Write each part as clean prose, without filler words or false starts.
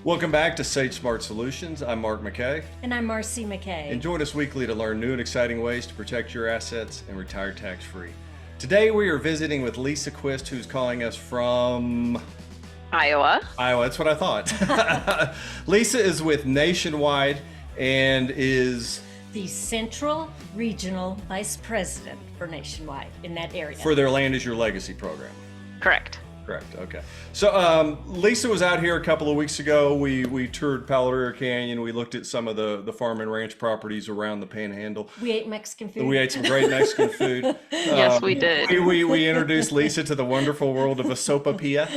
Welcome back to Sage Smart Solutions. I'm Mark McKay, And I'm Marcy McKay. and join us weekly to learn new and exciting ways to protect your assets and retire tax-free. Today we are visiting with Lisa Quist, who's calling us from Iowa. Iowa. That's what I thought. Lisa is with Nationwide and is The Central Regional Vice President for Nationwide in that area. for their Land is Your Legacy program. Correct. Correct. Okay. So Lisa was out here a couple of weeks ago. We toured Palo Verde Canyon. We looked at some of the farm and ranch properties around the Panhandle. We ate Mexican food. We ate some great Mexican food. Yes, we did. We introduced Lisa to the wonderful world of a sopapilla.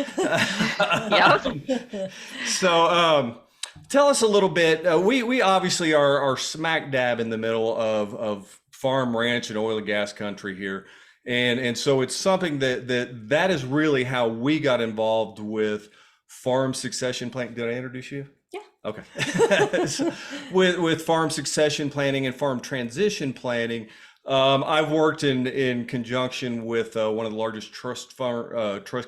Yep. So tell us a little bit. We obviously are smack dab in the middle of farm, ranch, and oil and gas country here. And so it's something that is really how we got involved with farm succession planning. Did I introduce you? Yeah. Okay. So with farm succession planning and farm transition planning, I've worked in conjunction with one of the largest trust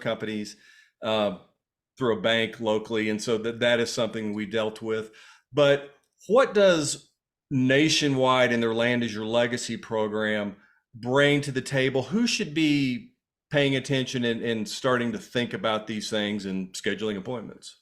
companies through a bank locally, and so that is something we dealt with. But what does Nationwide and their Land is Your Legacy program bring to the table? Who should be paying attention and starting to think about these things and scheduling appointments?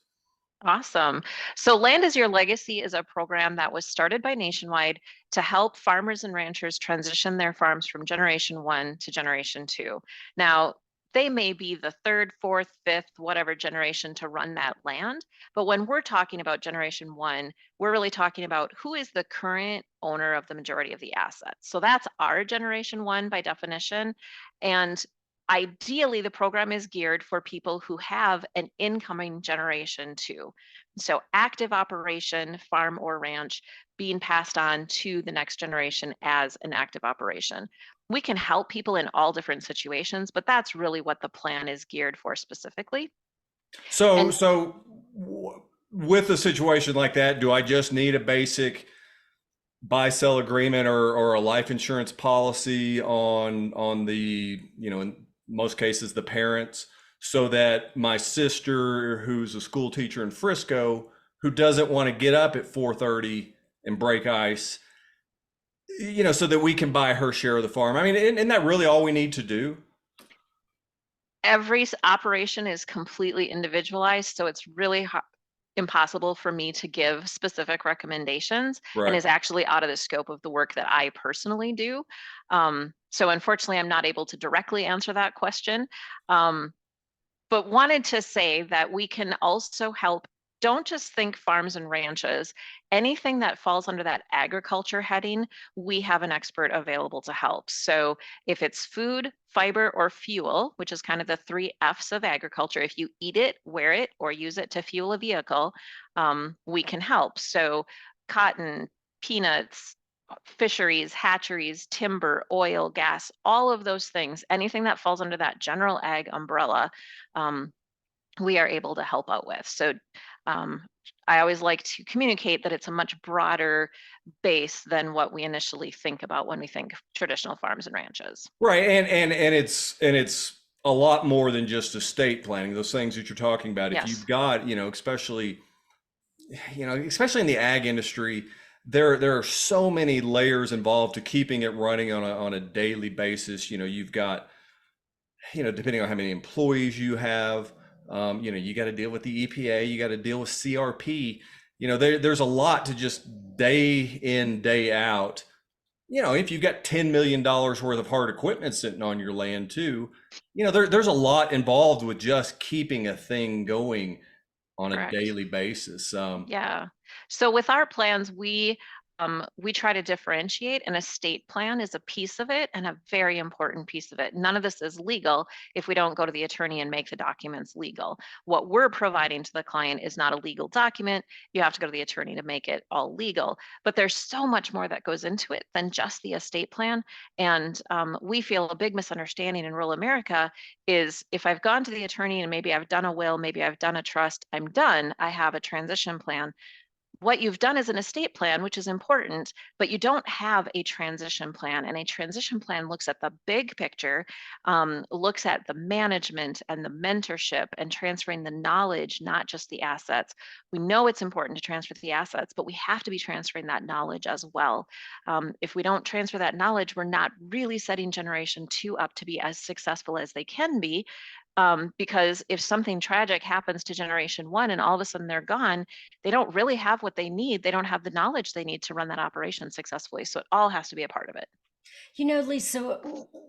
Awesome. So Land is Your Legacy is a program that was started by Nationwide to help farmers and ranchers transition their farms from generation one to generation two. Now, they may be the third, fourth, fifth, whatever generation to run that land. But when we're talking about generation one, we're really talking about who is the current owner of the majority of the assets. So that's our generation one by definition. And ideally, the program is geared for people who have an incoming generation two. So active operation, farm or ranch, being passed on to the next generation as an active operation. We can help people in all different situations, but that's really what the plan is geared for specifically. So, And so with a situation like that, do I just need a basic buy-sell agreement or a life insurance policy on the, in most cases, the parents, so that my sister, who's a school teacher in Frisco, who doesn't want to get up at 4:30 and break ice, so that we can buy her share of the farm? I mean, isn't that really all we need to do? every operation is completely individualized, so it's really impossible for me to give specific recommendations and Right. is actually out of the scope of the work that I personally do. So unfortunately, I'm not able to directly answer that question. Um, but wanted to say that we can also help. Don't just think farms and ranches. Anything that falls under that agriculture heading, we have an expert available to help. So if it's food, fiber, or fuel, which is kind of the three F's of agriculture, if you eat it, wear it, or use it to fuel a vehicle, we can help. So cotton, peanuts, fisheries, hatcheries, timber, oil, gas, all of those things, anything that falls under that general ag umbrella, um, we are able to help out with. So um, I always like to communicate that it's a much broader base than what we initially think about when we think traditional farms and ranches. Right. And it's a lot more than just estate planning, those things that you're talking about. If Yes, you've got, especially in the ag industry, there are so many layers involved to keeping it running on a daily basis. You've got, depending on how many employees you have, you got to deal with the EPA, you got to deal with CRP. There's a lot to just day in, day out. If you've got $10 million worth of hard equipment sitting on your land too, there's a lot involved with just keeping a thing going on a correct. daily basis. Yeah. So with our plans, we try to differentiate. An estate plan is a piece of it and a very important piece of it. None of this is legal if we don't go to the attorney and make the documents legal. What we're providing to the client is not a legal document. You have to go to the attorney to make it all legal. But there's so much more that goes into it than just the estate plan. And we feel a big misunderstanding in rural America is if I've gone to the attorney and maybe I've done a will, maybe I've done a trust, I'm done. I have a transition plan. what you've done is an estate plan, which is important, but you don't have a transition plan. And a transition plan looks at the big picture, looks at the management and the mentorship and transferring the knowledge, not just the assets. We know it's important to transfer the assets, but we have to be transferring that knowledge as well. If we don't transfer that knowledge, we're not really setting generation two up to be as successful as they can be. Because if something tragic happens to generation one and all of a sudden they're gone, they don't really have what they need. They don't have the knowledge they need to run that operation successfully. So it all has to be a part of it. You know, Lisa,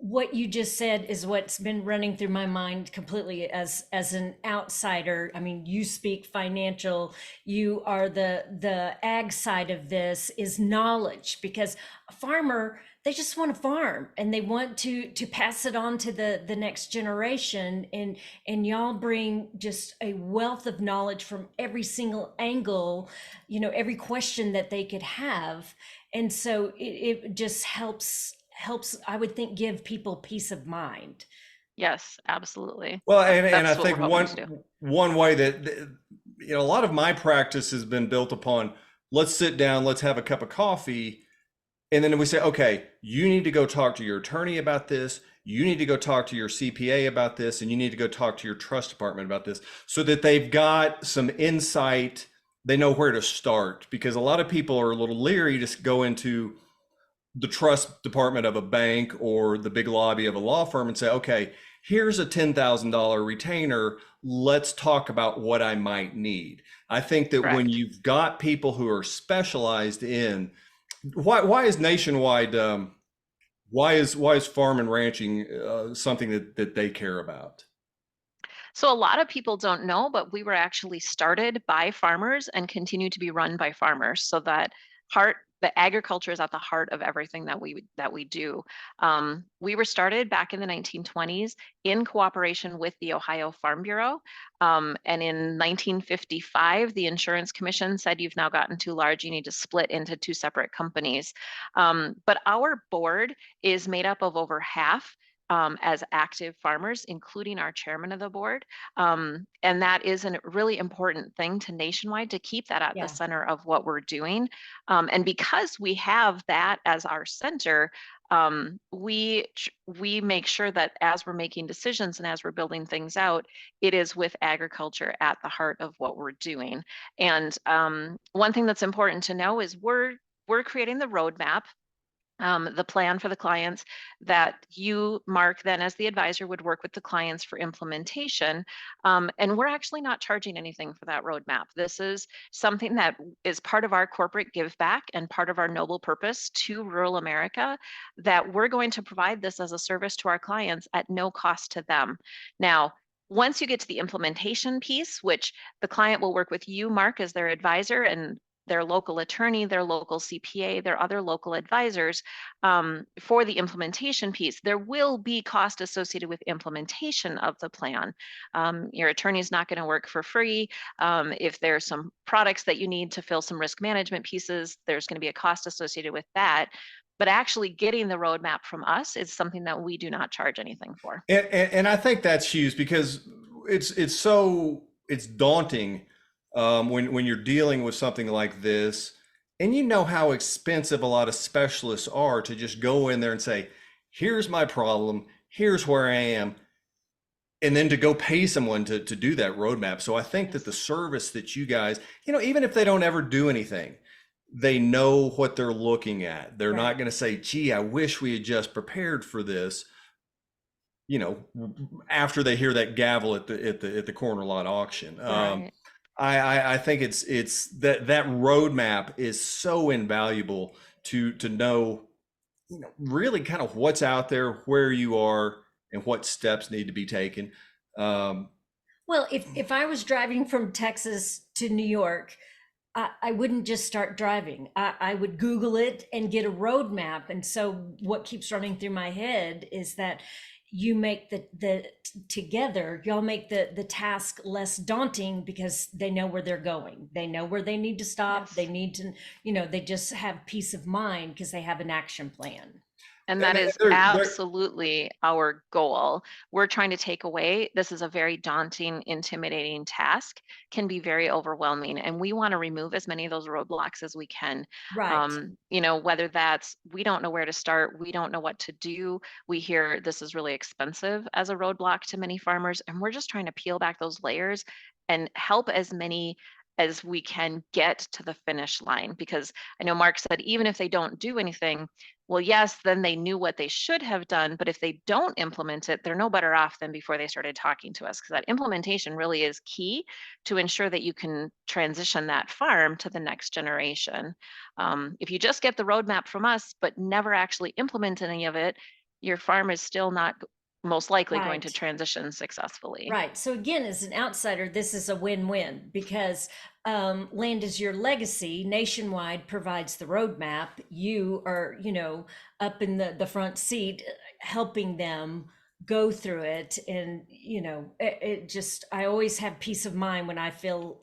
what you just said is what's been running through my mind completely as an outsider. I mean, you speak financial, you are the ag side of this is knowledge, because a farmer, they just want to farm and they want to pass it on to the next generation, and y'all bring just a wealth of knowledge from every single angle, you know, every question that they could have. And so it just helps, I would think, give people peace of mind. Yes, absolutely. Well, and I That's what we're think hoping to do. one way that you know, a lot of my practice has been built upon, let's sit down, let's have a cup of coffee, and then we say, okay, you need to go talk to your attorney about this, you need to go talk to your CPA about this, and you need to go talk to your trust department about this, so that they've got some insight, they know where to start. Because a lot of people are a little leery to go into the trust department of a bank or the big lobby of a law firm and say, okay, here's a $10,000 retainer. Let's talk about what I might need. I think that when Correct. you've got people who are specialized in, why is nationwide, why is farm and ranching something that they care about? So a lot of people don't know, but we were actually started by farmers and continue to be run by farmers. So that heart, the agriculture is at the heart of everything that we do. We were started back in the 1920s in cooperation with the Ohio Farm Bureau. And in 1955, the Insurance Commission said, you've now gotten too large, you need to split into two separate companies. But our board is made up of over half as active farmers, including our chairman of the board. And that is a really important thing to Nationwide, to keep that at the Yeah. center of what we're doing. And because we have that as our center, we make sure that as we're making decisions and as we're building things out, it is with agriculture at the heart of what we're doing. And one thing that's important to know is we're creating the roadmap, the plan for the clients that you, Mark, then as the advisor would work with the clients for implementation. And we're actually not charging anything for that roadmap. This is something that is part of our corporate give back and part of our noble purpose to rural America, that we're going to provide this as a service to our clients at no cost to them. Now, once you get to the implementation piece, which the client will work with you, Mark, as their advisor, and their local attorney, their local CPA, their other local advisors, for the implementation piece, there will be cost associated with implementation of the plan. Your attorney is not going to work for free. If there's some products that you need to fill some risk management pieces, there's going to be a cost associated with that. But actually getting the roadmap from us is something that we do not charge anything for. And I think that's huge, because it's daunting when you're dealing with something like this, and you know how expensive a lot of specialists are to just go in there and say, here's my problem, here's where I am, and then to go pay someone to do that roadmap. So I think that the service that you guys, you know, even if they don't ever do anything, they know what they're looking at. They're not Right. going to say, gee, I wish we had just prepared for this, you know, after they hear that gavel at the corner lot auction. Right. I think it's that roadmap is so invaluable to know, you know, really kind of what's out there, where you are, and what steps need to be taken. Um, Well, if I was driving from Texas to New York, I wouldn't just start driving. I would Google it and get a roadmap. And so what keeps running through my head is that you make the together, y'all make the task less daunting, because they know where they're going. They know where they need to stop. Yes. They need to, you know, they just have peace of mind because they have an action plan. And And that is they're absolutely our goal. We're trying to take away, this is a very daunting, intimidating task, can be very overwhelming. And we want to remove as many of those roadblocks as we can. Right. Whether that's we don't know where to start, we don't know what to do. We hear this is really expensive as a roadblock to many farmers. And we're just trying to peel back those layers and help as many as we can get to the finish line. Because I know Mark said, even if they don't do anything, well, yes, then they knew what they should have done, but if they don't implement it, they're no better off than before they started talking to us, because that implementation really is key to ensure that you can transition that farm to the next generation. If you just get the roadmap from us, but never actually implement any of it, your farm is still not most likely going to Right. transition successfully. Right. So again, as an outsider, this is a win-win because land is your legacy. Nationwide provides the roadmap. You are, up in the front seat, helping them go through it. And, it just, I always have peace of mind when I feel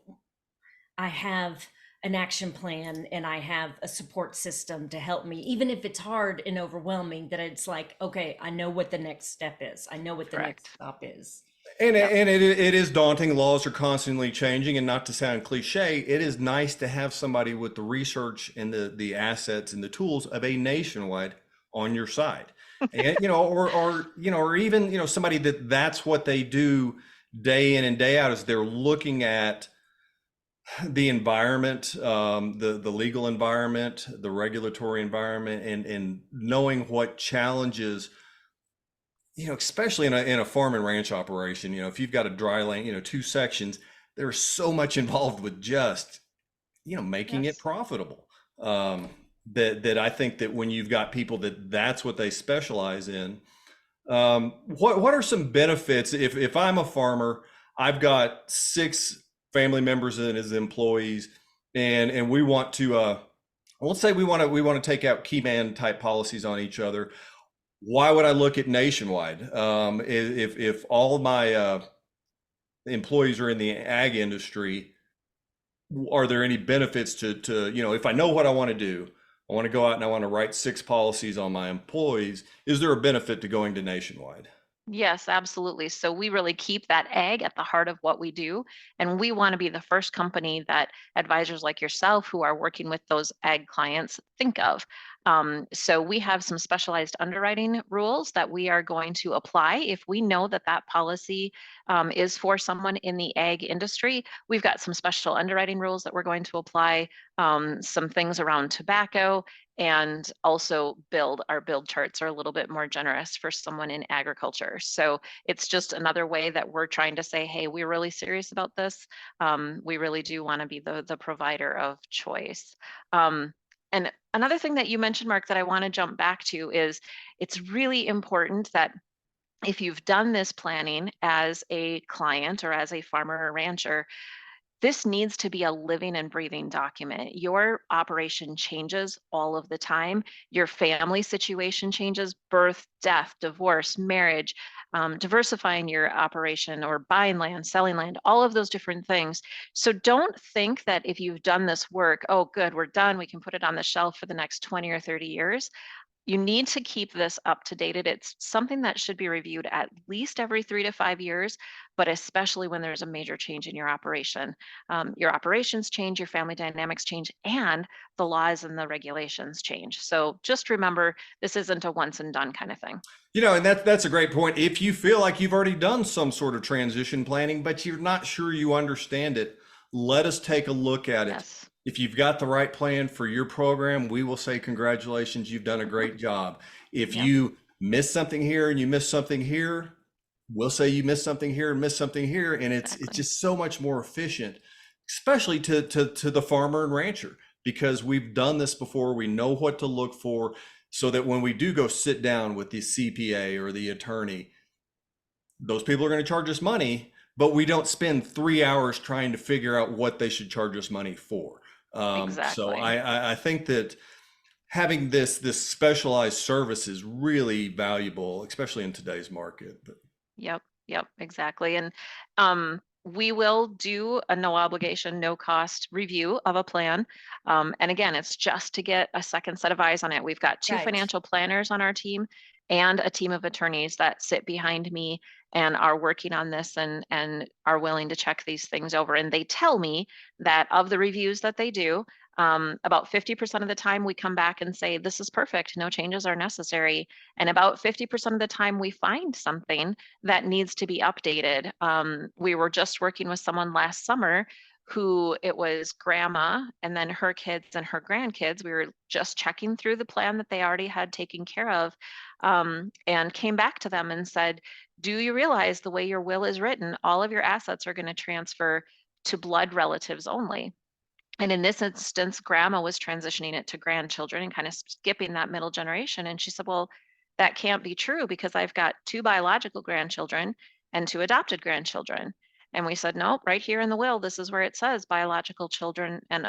I have an action plan and I have a support system to help me, even if it's hard and overwhelming, that it's like, okay, I know what the next step is. I know what the next Correct. stop is. And Yep. it is daunting. Laws are constantly changing, and not to sound cliche, it is nice to have somebody with the research and the assets and the tools of a nationwide on your side, and or even somebody that's what they do day in and day out is they're looking at the environment, the legal environment, the regulatory environment, and knowing what challenges, especially in a farm and ranch operation, if you've got a dry land, two sections, there's so much involved with just, making it Yes. profitable. That I think that when you've got people that's what they specialize in, what are some benefits if I'm a farmer, I've got 6 family members and as employees, and we want to, let's say we want to take out key man type policies on each other. Why would I look at nationwide? If all of my employees are in the ag industry, are there any benefits to if I know what I want to do, I want to go out and I want to write 6 policies on my employees. Is there a benefit to going to nationwide? Yes, absolutely. So we really keep that ag at the heart of what we do. And we want to be the first company that advisors like yourself who are working with those ag clients think of. So we have some specialized underwriting rules that we are going to apply if we know that that policy is for someone in the ag industry. We've got some special underwriting rules that we're going to apply, some things around tobacco, and also our build charts are a little bit more generous for someone in agriculture. So it's just another way that we're trying to say, hey, we're really serious about this. We really do want to be the provider of choice. And another thing that you mentioned, Mark, that I want to jump back to is it's really important that if you've done this planning as a client or as a farmer or rancher, this needs to be a living and breathing document. Your operation changes all of the time. Your family situation changes, birth, death, divorce, marriage, diversifying your operation or buying land, selling land, all of those different things. So don't think that if you've done this work, oh, good, we're done, we can put it on the shelf for the next 20 or 30 years. You need to keep this up to date. It's something that should be reviewed at least every 3 to 5 years, but especially when there's a major change in your operation. Your operations change, your family dynamics change, and the laws and the regulations change. So just remember, this isn't a once and done kind of thing. And that's a great point. If you feel like you've already done some sort of transition planning, but you're not sure you understand it, let us take a look at it. Yes. If you've got the right plan for your program, we will say congratulations, you've done a great job. If Yep. you miss something here and you miss something here, we'll say you missed something here and missed something here, and it's Exactly. just so much more efficient, especially to the farmer and rancher, because we've done this before. We know what to look for, so that when we do go sit down with the CPA or the attorney, those people are going to charge us money, but we don't spend 3 hours trying to figure out what they should charge us money for. So Exactly. I think that having this specialized service is really valuable, especially in today's market. But Yep, exactly. And we will do a no obligation, no cost review of a plan. And again, it's just to get a second set of eyes on it. We've got two Right. financial planners on our team and a team of attorneys that sit behind me and are working on this and are willing to check these things over. And they tell me that of the reviews that they do, about 50% of the time we come back and say, this is perfect, no changes are necessary. And about 50% of the time we find something that needs to be updated. We were just working with someone last summer who it was grandma and then her kids and her grandkids. We were just checking through the plan that they already had taken care of, and came back to them and said, do you realize the way your will is written, all of your assets are going to transfer to blood relatives only? And in this instance, grandma was transitioning it to grandchildren and kind of skipping that middle generation. And she said, well, that can't be true because I've got two biological grandchildren and two adopted grandchildren. And we said, no, right here in the will, this is where it says biological children and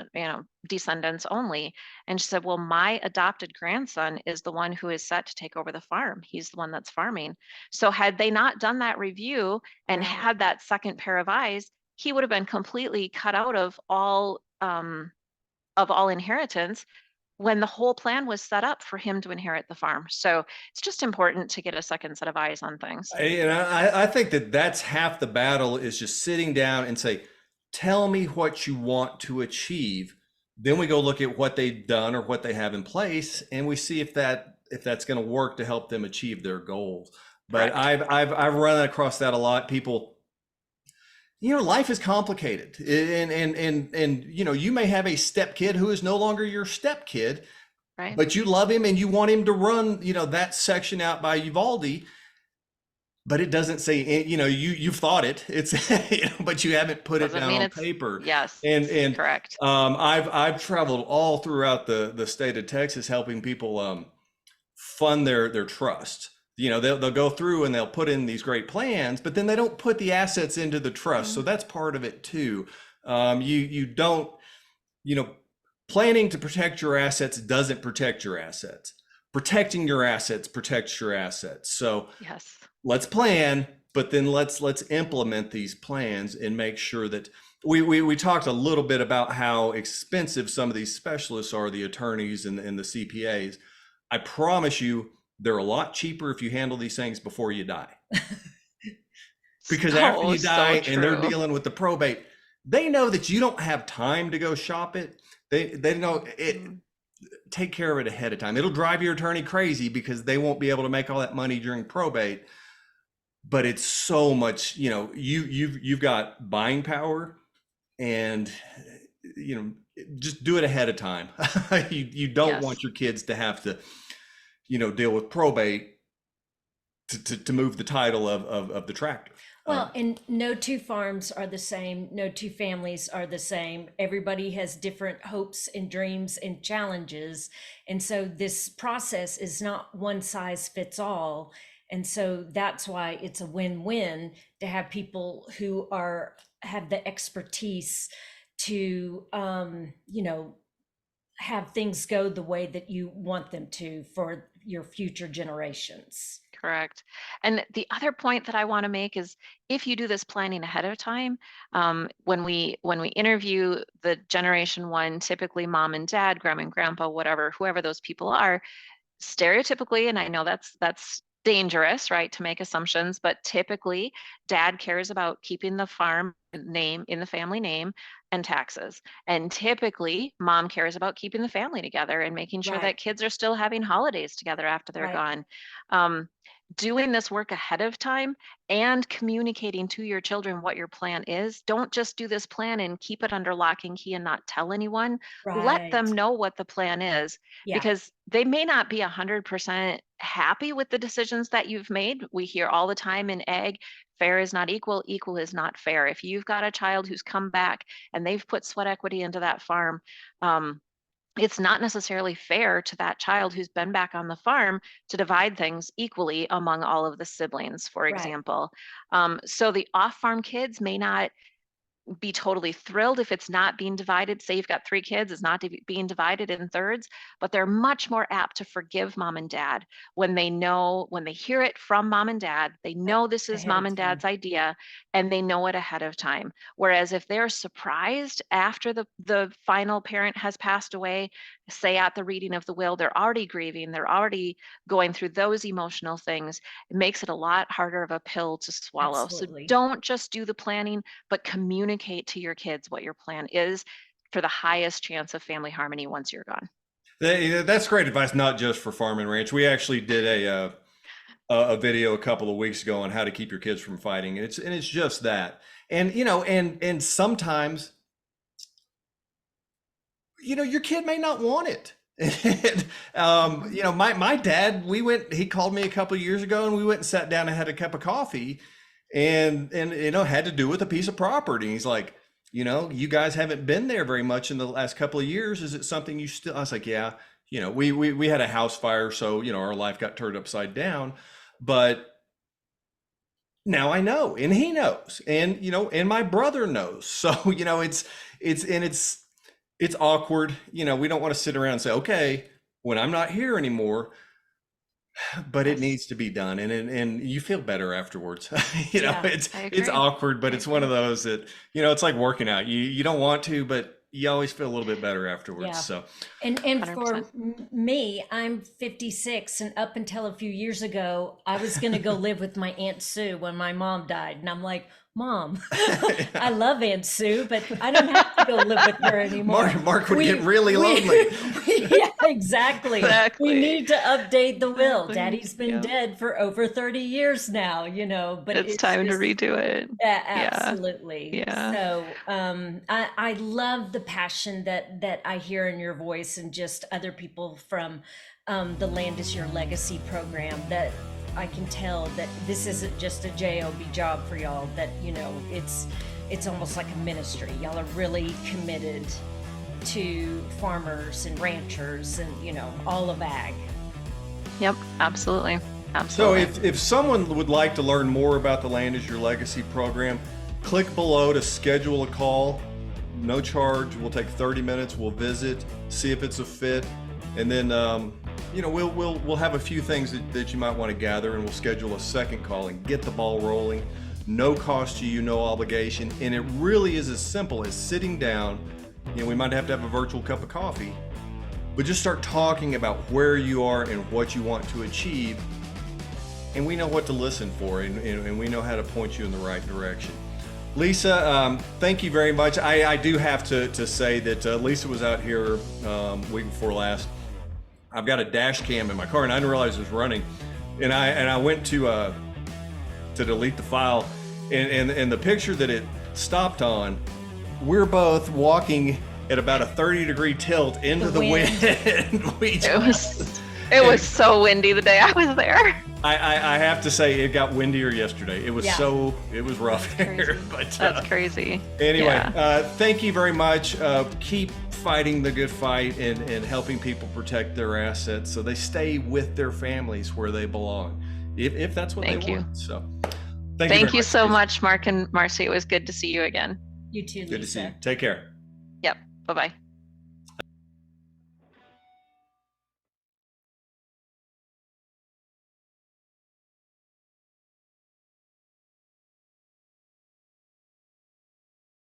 descendants only. And she said, well, my adopted grandson is the one who is set to take over the farm. He's the one that's farming. So had they not done that review and Right. had that second pair of eyes, he would have been completely cut out of all inheritance when the whole plan was set up for him to inherit the farm. So it's just important to get a second set of eyes on things. And I think that that's half the battle is just sitting down and say, tell me what you want to achieve. Then we go look at what they've done or what they have in place, and we see if that's going to work to help them achieve their goals. But Correct. I've run across that a lot. People, life is complicated, and you may have a step kid who is no longer your step kid, Right. but you love him and you want him to run, that section out by Uvalde, but it doesn't say, you've thought it, it's but you haven't put it Doesn't down mean on it's, paper. yes, And correct. I've traveled all throughout the state of Texas helping people fund their trust. They'll go through and they'll put in these great plans, but then they don't put the assets into the trust, so Mhm. that's part of it too. You don't, you know planning to protect your assets doesn't protect your assets. Protecting your assets protects your assets. So Yes. let's plan, but then let's implement these plans and make sure that we talked a little bit about how expensive some of these specialists are, the attorneys and the CPAs. I promise you, they're a lot cheaper if you handle these things before you die. Because after So, you so die and they're true. dealing with the probate, they know that you don't have time to go shop it. They know it. Mhm. Take care of it ahead of time. It'll drive your attorney crazy because they won't be able to make all that money during probate. But it's so much, you've got buying power, and just do it ahead of time. You don't Yes. want your kids to have to, deal with probate to move the title of the tractor. Well, and no two farms are the same. No two families are the same. Everybody has different hopes and dreams and challenges. And so this process is not one size fits all. And so that's why it's a win-win to have people who have the expertise to have things go the way that you want them to for your future generations. Correct. And the other point that I want to make is if you do this planning ahead of time, when we interview the generation one, typically mom and dad, grandma and grandpa, whatever, whoever those people are, stereotypically, and I know that's dangerous, right, to make assumptions, but typically dad cares about keeping the farm name in the family name and taxes. And typically mom cares about keeping the family together and making sure Right, that kids are still having holidays together after they're right, gone. Um, Doing this work ahead of time and communicating to your children what your plan is. Don't just do this plan and keep it under lock and key and not tell anyone. Let right. them know what the plan is Yeah, because they may not be 100% happy with the decisions that you've made. We hear all the time in ag, fair is not equal, equal is not fair. If you've got a child who's come back and they've put sweat equity into that farm, um, it's not necessarily fair to that child who's been back on the farm to divide things equally among all of the siblings, for right. example. So the off farm kids may not be totally thrilled if it's not being divided. Say you've got 3 kids, it's not being divided in thirds, but they're much more apt to forgive mom and dad when they know, when they hear it from mom and dad, they know this is Ahead mom of and time. dad's idea, and they know it ahead of time. Whereas if they're surprised after the final parent has passed away, say at the reading of the will, they're already grieving, they're already going through those emotional things. It makes it a lot harder of a pill to swallow. So Absolutely. don't just do the planning, but communicate to your kids what your plan is for the highest chance of family harmony once you're gone. That's great advice, not just for farm and ranch. We actually did a video a couple of weeks ago on how to keep your kids from fighting, and it's just that. And and sometimes your kid may not want it. My dad, he called me a couple of years ago, and we went and sat down and had a cup of coffee, and had to do with a piece of property. He's like, you guys haven't been there very much in the last couple of years. Is it something you still? I was like, yeah. We had a house fire, so our life got turned upside down. But now I know, and he knows, and and my brother knows. So it's awkward. We don't want to sit around and say, okay, when I'm not here anymore, but it needs to be done, and you feel better afterwards. Yeah, it's I it's agree. awkward, but I it's one of agree. those that it's like working out. You don't want to, but you always feel a little bit better afterwards. Yeah. So And for 100%. me, I'm 56, and up until a few years ago, I was going to go live with my Aunt Sue when my mom died. And I'm like, Mom, I love Aunt Sue, but I don't have to go live with her anymore. Mark would get really lonely. Yeah, exactly. We Exactly. need to update the will. Exactly. Daddy's been Yeah. dead for over 30 years now, but It's it's time to just, redo it. yeah, Yeah. absolutely. Yeah. So I love the passion that I hear in your voice, and just other people from the Land is Your Legacy program, that I can tell that this isn't just a job job for y'all, that it's almost like a ministry. Y'all are really committed to farmers and ranchers and all of ag. Yep. Absolutely. So Absolutely. if someone would like to learn more about the Land is Your Legacy program, click below to schedule a call. No charge. We'll take 30 minutes. We'll visit, see if it's a fit, and then we'll have a few things that you might want to gather, and we'll schedule a second call and get the ball rolling. No cost to you, no obligation, and it really is as simple as sitting down. We might have to have a virtual cup of coffee, but just start talking about where you are and what you want to achieve, and we know what to listen for, and we know how to point you in the right direction. Lisa, thank you very much. I do have to say that Lisa was out here week before last. I've got a dash cam in my car, and I didn't realize it was running, and I went to delete the file, and the picture that it stopped on, we're both walking at about a 30-degree tilt into the wind. It was so windy the day I was there. I have to say, it got windier yesterday. It was Yeah. it was rough here. But That's crazy. anyway, Yeah. thank you very much. Keep fighting the good fight and helping people protect their assets so they stay with their families where they belong, if that's what Thank they you. want. So Thank you so Lisa. much, Mark and Marcy. It was good to see you again. You too, Lisa. Good to see you. Take care. Yep. Bye-bye.